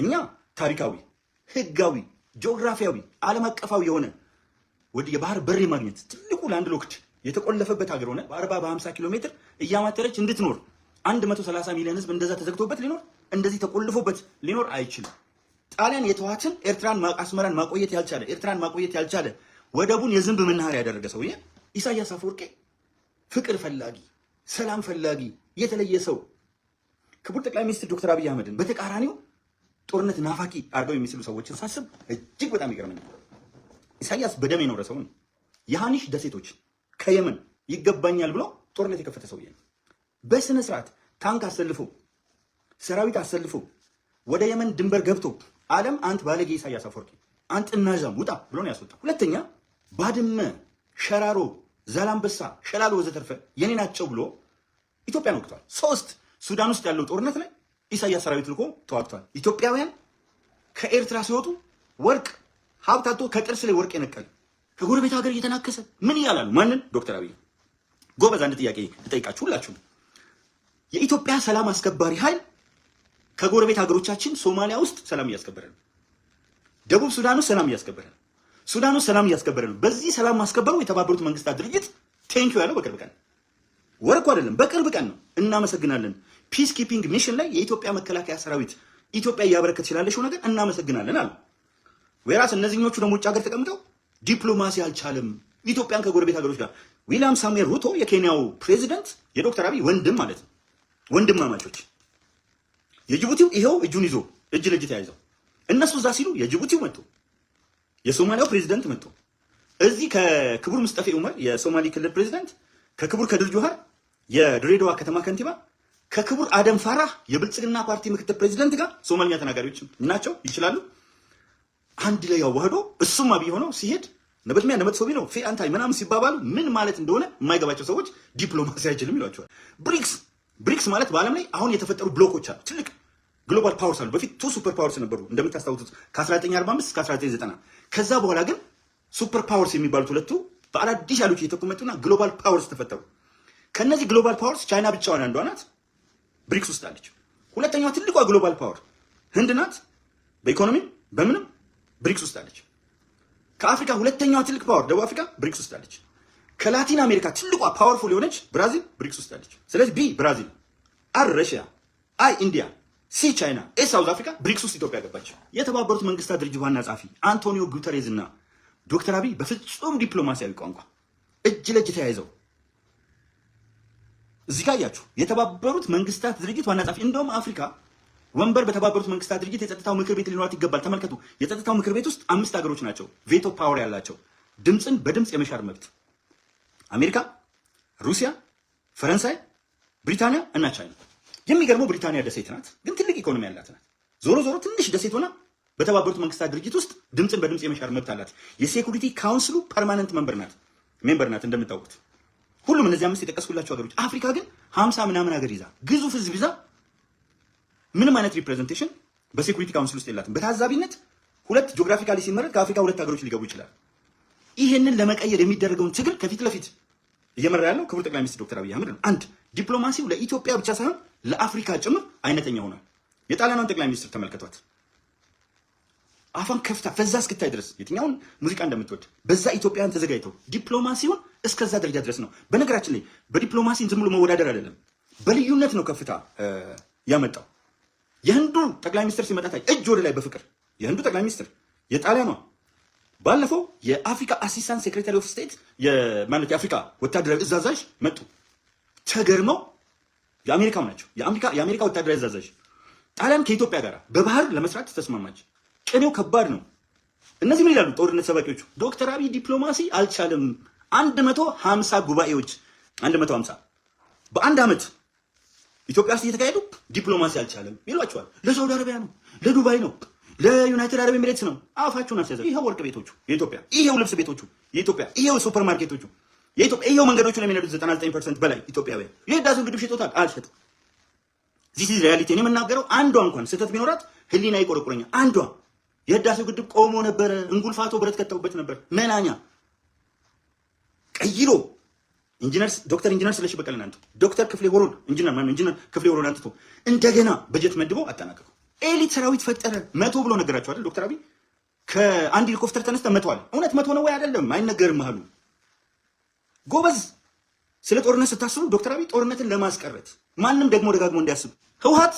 እኛ ታሪካዊ፣ ህጋዊ፣ ጂኦግራፊያዊ ዓለም አቀፋዊ የሆነ ወደ የባህር በር ማግኘት ትልቁ ላንድ ሎክድ የተቆለፈበት ሀገር ሆነ በ40 በ50 ኪሎ ሜትር እያማተረች እንድትኖር 130 ሚሊዮን ህዝብ እንደዛ ተዘግቶበት ሊኖር እንደዚህ ተቆልፎበት ሊኖር አይችልም። ጣሊያን የተዋትን አስመራን ማቆየት ያልቻለ ኤርትራን ማቆየት ያልቻለ ወደቡን የዝንብ መናኸሪያ ያደረገ ሰውዬ ኢሳያስ አፈወርቂ ፍቅር ፈላጊ፣ ሰላም ፈላጊ፣ የተለየ ሰው ክቡር ጠቅላይ ሚኒስትር ዶክተር አብይ አህመድን በተቃራኒው ጦርነት ናፋቂ አድርገው የሚስሉ ሰዎችን ሳስብ እጅግ በጣም ይገርመኛል። ኢሳያስ በደም የኖረ ሰው ነው። የሃኒሽ ደሴቶች ከየመን ይገባኛል ብሎ ጦርነት የከፈተ ሰውዬ ነው። በስነ ስርዓት ታንክ አሰልፎ ሰራዊት አሰልፎ ወደ የመን ድንበር ገብቶ ዓለም አንተ ባለጌ ኢሳያስ አፈወርቂ አንተ እናዛም ውጣ ብሎ ነው ያስወጣው። ሁለተኛ ባድመ፣ ሸራሮ፣ ዛላምበሳ፣ ሸላሎ ወዘተርፈ የኔ ናቸው ብሎ ኢትዮጵያን ወቅቷል። 3 ሱዳን ውስጥ ያለው ጦርነት ላይ ኢሳያስ ሰራዊት ልኮ ተዋግቷል። ኢትዮጵያውያን ከኤርትራ ሲወጡ ወርቅ ሀብታቶ ከጥርስ ላይ ወርቅ የነቀለ ከጎረቤት ሀገር እየተናከሰ ምን ይላሉ? ማንን? ዶክተር አብይ። ጎበዝ አንድ ጥያቄ ልጠይቃችሁ ሁላችሁ። የኢትዮጵያ ሰላም አስከባሪ ኃይል ከጎረቤት ሀገሮቻችን ሶማሊያ ውስጥ ሰላም እያስከበረ ነው። ደቡብ ሱዳን ውስጥ ሰላም እያስከበረ ነው። ሱዳን ውስጥ ሰላም እያስከበረ ነው። በዚህ ሰላም ማስከበሩ የተባበሩት መንግስታት ድርጅት ቴንኪዩ ያለው በቅርብ ቀን ወርቁ አይደለም፣ በቅርብ ቀን ነው። እናመሰግናለን። ፒስ ኪፒንግ ሚሽን ላይ የኢትዮጵያ መከላከያ ሰራዊት ኢትዮጵያ እያበረከት ስላለሽው ነገር እናመሰግናለን አሉ። ወይራስ እነዚህኞቹ ደግሞ ውጭ ሀገር ተቀምጠው ዲፕሎማሲ አልቻለም ኢትዮጵያን ከጎረቤት ሀገሮች ጋር። ዊሊያም ሳሙኤል ሩቶ የኬንያው ፕሬዚደንት የዶክተር አብይ ወንድም ማለት ነው፣ ወንድማማቾች። የጅቡቲው ይሄው እጁን ይዞ እጅ ለእጅ ተያይዘው እነሱ እዛ ሲሉ የጅቡቲው መጥቶ የሶማሊያው ፕሬዚደንት መጥቶ እዚህ ከክቡር ሙስጠፌ ዑመር የሶማሊ ክልል ፕሬዚደንት ከክቡር ከድር ጁሃር የድሬዳዋ ከተማ ከንቲባ ከክቡር አደም ፋራህ የብልጽግና ፓርቲ ምክትል ፕሬዚደንት ጋር ሶማሊኛ ተናጋሪዎች ናቸው ይችላሉ። አንድ ላይ ያዋህዶ እሱም አብይ ሆነው ሲሄድ ነበትሚያ ነበት ሰው ቢለው አንታይ ምናምን ሲባባሉ ምን ማለት እንደሆነ የማይገባቸው ሰዎች ዲፕሎማሲ አይችልም ይሏቸዋል። ብሪክስ ማለት በዓለም ላይ አሁን የተፈጠሩ ብሎኮች አሉ። ትልቅ ግሎባል ፓወርስ አሉ። በፊት 2 ሱፐር ፓወርስ ነበሩ እንደምታስታውሱት ከ1945 እስከ 1990። ከዛ በኋላ ግን ሱፐር ፓወርስ የሚባሉት ሁለቱ በአዳዲስ ያሉት እየተቆመጡና ግሎባል ፓወርስ ተፈጠሩ። ከነዚህ ግሎባል ፓወርስ ቻይና ብቻዋን አንዷ ናት፣ ብሪክስ ውስጥ አለች። ሁለተኛዋ ትልቋ ግሎባል ፓወር ህንድ ናት፣ በኢኮኖሚም በምንም ብሪክስ ውስጥ አለች። ከአፍሪካ ሁለተኛዋ ትልቅ ፓወር ደቡብ አፍሪካ ብሪክስ ውስጥ አለች። ከላቲን አሜሪካ ትልቋ ፓወርፉል የሆነች ብራዚል ብሪክስ ውስጥ አለች። ስለዚህ ቢ ብራዚል፣ አር ረሽያ፣ አይ ኢንዲያ፣ ሲ ቻይና፣ ኤ ሳውዝ አፍሪካ፣ ብሪክስ ውስጥ ኢትዮጵያ ገባች። የተባበሩት መንግስታት ድርጅት ዋና ጸሐፊ አንቶኒዮ ጉተሬዝ እና ዶክተር አብይ በፍጹም ዲፕሎማሲያዊ ቋንቋ እጅ ለእጅ ተያይዘው እዚህ ጋር ያያችሁ የተባበሩት መንግስታት ድርጅት ዋና ጸሐፊ። እንደውም አፍሪካ ወንበር በተባበሩት መንግስታት ድርጅት የጸጥታው ምክር ቤት ሊኖራት ይገባል። ተመልከቱ፣ የጸጥታው ምክር ቤት ውስጥ 5 ሀገሮች ናቸው ቬቶ ፓወር ያላቸው፣ ድምፅን በድምፅ የመሻር መብት። አሜሪካ፣ ሩሲያ፣ ፈረንሳይ፣ ብሪታንያ እና ቻይና። የሚገርመው ብሪታንያ ደሴት ናት፣ ግን ትልቅ ኢኮኖሚ ያላት ናት። ዞሮ ዞሮ ትንሽ ደሴት ሆና በተባበሩት መንግስታት ድርጅት ውስጥ ድምፅን በድምፅ የመሻር መብት አላት። የሴኩሪቲ ካውንስሉ ፐርማነንት ሜምበር ናት እንደምታውቁት። ሁሉም እነዚህ 5 የጠቀስኩላቸው ሀገሮች። አፍሪካ ግን 50 ምናምን ሀገር ይዛ ግዙፍ ህዝብ ይዛ ምንም አይነት ሪፕሬዘንቴሽን በሴኩሪቲ ካውንስል ውስጥ የላትም። በታዛቢነት 2 ጂኦግራፊካሊ ሲመረጥ ከአፍሪካ 2 ሀገሮች ሊገቡ ይችላል። ይሄንን ለመቀየር የሚደረገውን ትግል ከፊት ለፊት እየመራ ያለው ክቡር ጠቅላይ ሚኒስትር ዶክተር አብይ አህመድ ነው። አንድ ዲፕሎማሲው ለኢትዮጵያ ብቻ ሳይሆን ለአፍሪካ ጭምር አይነተኛ ሆኗል። የጣሊያኗን ጠቅላይ ሚኒስትር ተመልከቷት። አፋን ከፍታ ፈዛ እስክታይ ድረስ የትኛውን ሙዚቃ እንደምትወድ በዛ ኢትዮጵያውያን ተዘጋጅተው ዲፕሎማሲውን እስከዛ ደረጃ ድረስ ነው። በነገራችን ላይ በዲፕሎማሲ ዝም ብሎ መወዳደር አይደለም፣ በልዩነት ነው ከፍታ ያመጣው። የህንዱ ጠቅላይ ሚኒስትር ሲመጣ እጅ ወደ ላይ በፍቅር የህንዱ ጠቅላይ ሚኒስትር፣ የጣሊያኗ ባለፈው የአፍሪካ አሲስታንት ሴክሬታሪ ኦፍ ስቴት ማለት የአፍሪካ ወታደራዊ እዝ አዛዥ መጡ። ተገርመው የአሜሪካው ናቸው። የአሜሪካ ወታደራዊ እዝ አዛዥ ጣሊያን ከኢትዮጵያ ጋር በባህር ለመስራት ተስማማች። ቅኔው ከባድ ነው። እነዚህ ምን ይላሉ ጦርነት ሰባቂዎቹ? ዶክተር አብይ ዲፕሎማሲ አልቻለም። 150 ጉባኤዎች 150 በአንድ ዓመት ኢትዮጵያ ውስጥ እየተካሄዱ ዲፕሎማሲ አልቻለም ይሏቸዋል። ለሳውዲ አረቢያ ነው፣ ለዱባይ ነው፣ ለዩናይትድ አረብ ኤሚሬትስ ነው። አፋችሁን አስያዘ። ይሄው ወርቅ ቤቶቹ የኢትዮጵያ፣ ይሄው ልብስ ቤቶቹ የኢትዮጵያ፣ ይሄው ሱፐር ማርኬቶቹ የኢትዮጵያ፣ ይሄው መንገዶቹ ላይ የሚነዱት 99% በላይ ኢትዮጵያውያን። የህዳሴው ግድብ ሽጦታል፣ አልሸጥም። ዚስ ኢዝ ሪያሊቲ። እኔ የምናገረው አንዷ እንኳን ስህተት ቢኖራት ህሊና ይቆረቁረኛል። አንዷ የህዳሴው ግድብ ቆሞ ነበረ፣ እንጉልፋቶ ብረት ከተውበት ነበር። መናኛ ቀይሮ ዶክተር ኢንጂነር ስለሺ በቀለን አንተ ዶክተር ክፍሌ ወሮን ኢንጂነር ክፍሌ ወሮን አንጥቶ እንደገና በጀት መድቦ አጠናቀቁ። ኤሊት ሰራዊት ፈጠረ 100 ብሎ ነገራቸው አይደል ዶክተር አብይ ከአንድ ሄሊኮፕተር ተነስተ 100 አለ። እውነት 100 ነው ወይ አይደለም አይነገርም አሉ። ጎበዝ ስለ ጦርነት ስታስቡ ዶክተር አብይ ጦርነትን ለማስቀረት ማንም ደግሞ ደጋግሞ እንዲያስብ ህወሓት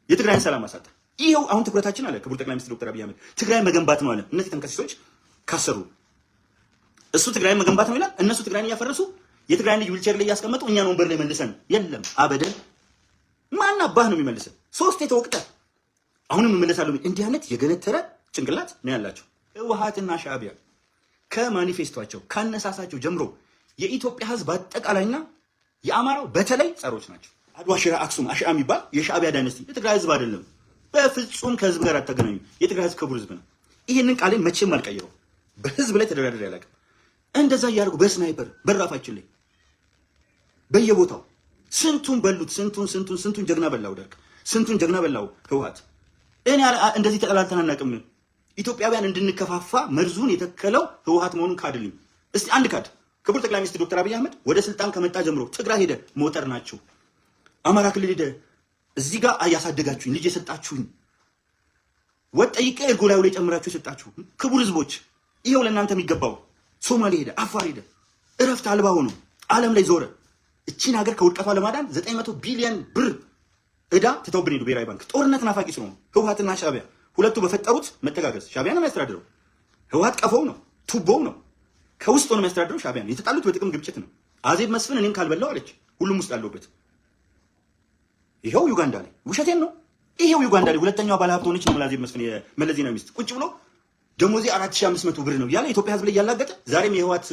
የትግራይን ሰላም አሳጣ። ይሄው አሁን ትኩረታችን አለ ክቡር ጠቅላይ ሚኒስትር ዶክተር አብይ አህመድ ትግራይ መገንባት ነው አለ። እነዚህ ተንከሲሶች ካሰሩ እሱ ትግራይን መገንባት ነው ይላል፣ እነሱ ትግራይን እያፈረሱ የትግራይን ልጅ ዊልቸር ላይ ያስቀመጡ እኛን ወንበር ላይ መልሰን የለም አበደን። ማን አባህ ነው የሚመልሰን? ሶስት የተወቅተ አሁንም እመለሳለሁ። እንዲህ አይነት የገነተረ ጭንቅላት ነው ያላቸው ህወሓትና ሻዕቢያ። ከማኒፌስቶቸው ካነሳሳቸው ጀምሮ የኢትዮጵያ ህዝብ አጠቃላይና የአማራው በተለይ ጸሮች ናቸው። አድዋ፣ ሽራ፣ አክሱም፣ አሽአ የሚባል የሻዕቢያ ዳይነስቲ የትግራይ ህዝብ አይደለም። በፍጹም ከህዝብ ጋር አታገናኙ። የትግራይ ህዝብ ክቡር ህዝብ ነው። ይህንን ቃሌን መቼም አልቀይረው። በህዝብ ላይ ተደራድሬ አላውቅም። እንደዛ እያደረጉ በስናይፐር በራፋችን ላይ በየቦታው ስንቱን በሉት። ስንቱን ጀግና በላው ደርግ፣ ስንቱን ጀግና በላው ህወሓት። እኔ እንደዚህ ተጠላልተን አናውቅም። ኢትዮጵያውያን እንድንከፋፋ መርዙን የተከለው ህወሓት መሆኑን ካድልኝ እስቲ አንድ ካድ። ክቡር ጠቅላይ ሚኒስትር ዶክተር አብይ አህመድ ወደ ስልጣን ከመጣ ጀምሮ ትግራይ ሄደ ሞተር ናችሁ፣ አማራ ክልል ሄደ እዚህ ጋር ያሳደጋችሁኝ ልጅ የሰጣችሁኝ ወጥ ጠይቄ እርጎ ላይ ጨምራችሁ የሰጣችሁ ክቡር ህዝቦች፣ ይሄው ለእናንተ የሚገባው። ሶማሌ ሄደ፣ አፋር ሄደ፣ እረፍት አልባ ሆኖ ዓለም ላይ ዞረ። እቺን ሀገር ከውድቀቷ ለማዳን 900 ቢሊዮን ብር እዳ ትተውብን ሄዱ። ብሔራዊ ባንክ ጦርነት ናፋቂ ስለሆኑ ህወሓትና ሻዕቢያ ሁለቱ በፈጠሩት መተጋገዝ ሻዕቢያ ነው የሚያስተዳድረው። ህወሓት ቀፎው ነው፣ ቱቦው ነው። ከውስጥ ነው የሚያስተዳድረው ሻዕቢያ ነው። የተጣሉት በጥቅም ግብጭት ነው። አዜብ መስፍን እኔን ካልበላው አለች። ሁሉም ውስጥ አለውበት። ይሄው ዩጋንዳ ላይ ውሸቴን ነው። ይሄው ዩጋንዳ ላይ ሁለተኛው ባለሀብት ሆነች ነው አዜብ መስፍን የመለስ ዜናዊ ሚስት ቁጭ ብሎ ደሞዜ 4500 ብር ነው ያለ ኢትዮጵያ ህዝብ ላይ ያላገጠ። ዛሬም የህወሓት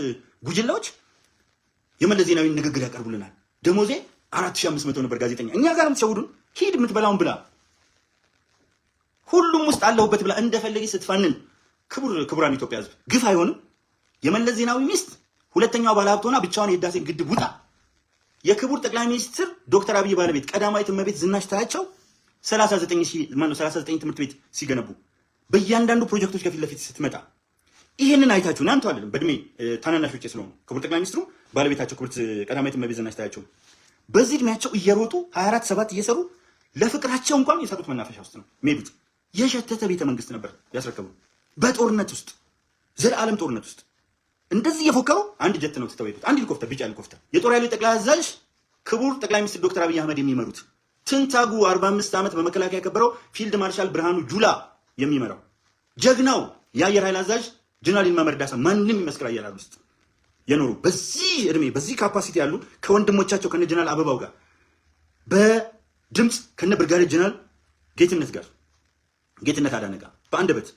ጉጅላዎች የመለስ ዜናዊ ንግግር ያቀርቡልናል። ደሞዜ 4500 ነበር። ጋዜጠኛ እኛ ጋር የምትሸውዱን ሂድ የምትበላውን ብላ ሁሉም ውስጥ አለውበት ብላ እንደፈለገ ስትፋንን ክቡራን ኢትዮጵያ ህዝብ ግፍ አይሆንም። የመለስ ዜናዊ ሚስት ሁለተኛው ባለሀብት ሆና ብቻዋን የህዳሴን ግድብ ውጣ። የክቡር ጠቅላይ ሚኒስትር ዶክተር አብይ ባለቤት ቀዳማዊት እመቤት ዝናሽ ታያቸው 39 ትምህርት ቤት ሲገነቡ በእያንዳንዱ ፕሮጀክቶች ከፊት ለፊት ስትመጣ ይሄንን አይታችሁ እናንተ አይደለም በእድሜ ታናናሾች ስለሆኑ ክቡር ጠቅላይ ሚኒስትሩ ባለቤታቸው ክቡርት ቀዳማዊት እመቤት ዝናሽ ታያቸው በዚህ እድሜያቸው እየሮጡ 24/7 እየሰሩ ለፍቅራቸው እንኳን የሰሩት መናፈሻ ውስጥ ነው የሚሄዱት። የሸተተ ቤተ መንግስት ነበር ያስረከቡ። በጦርነት ውስጥ ዘላለም ጦርነት ውስጥ እንደዚህ የፎከሩ አንድ ጀት ነው ትተው ሄዱት። አንድ ሄሊኮፕተር፣ ቢጫ ሄሊኮፕተር የጦር ኃይሎች ጠቅላይ አዛዥ ክቡር ጠቅላይ ሚኒስትር ዶክተር አብይ አህመድ የሚመሩት ትንታጉ 45 ዓመት በመከላከያ የከበረው ፊልድ ማርሻል ብርሃኑ ጁላ የሚመራው ጀግናው የአየር ኃይል አዛዥ ጀነራል ይልማ መርዳሳ ማንም ይመስክር አየር ኃይል ውስጥ የኖሩ በዚህ እድሜ በዚህ ካፓሲቲ ያሉ ከወንድሞቻቸው ከነ ጀነራል አበባው ጋር በድምጽ ከነ ብርጋዴር ጀነራል ጌትነት አዳነ ጋር በአንደበት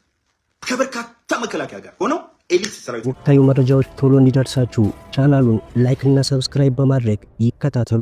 ከበርካታ መከላከያ ጋር ሆነው ኤሊት ሰራዊት። ወቅታዊ መረጃዎች ቶሎ እንዲደርሳችሁ ቻናሉን ላይክ እና ሰብስክራይብ በማድረግ ይከታተሉ።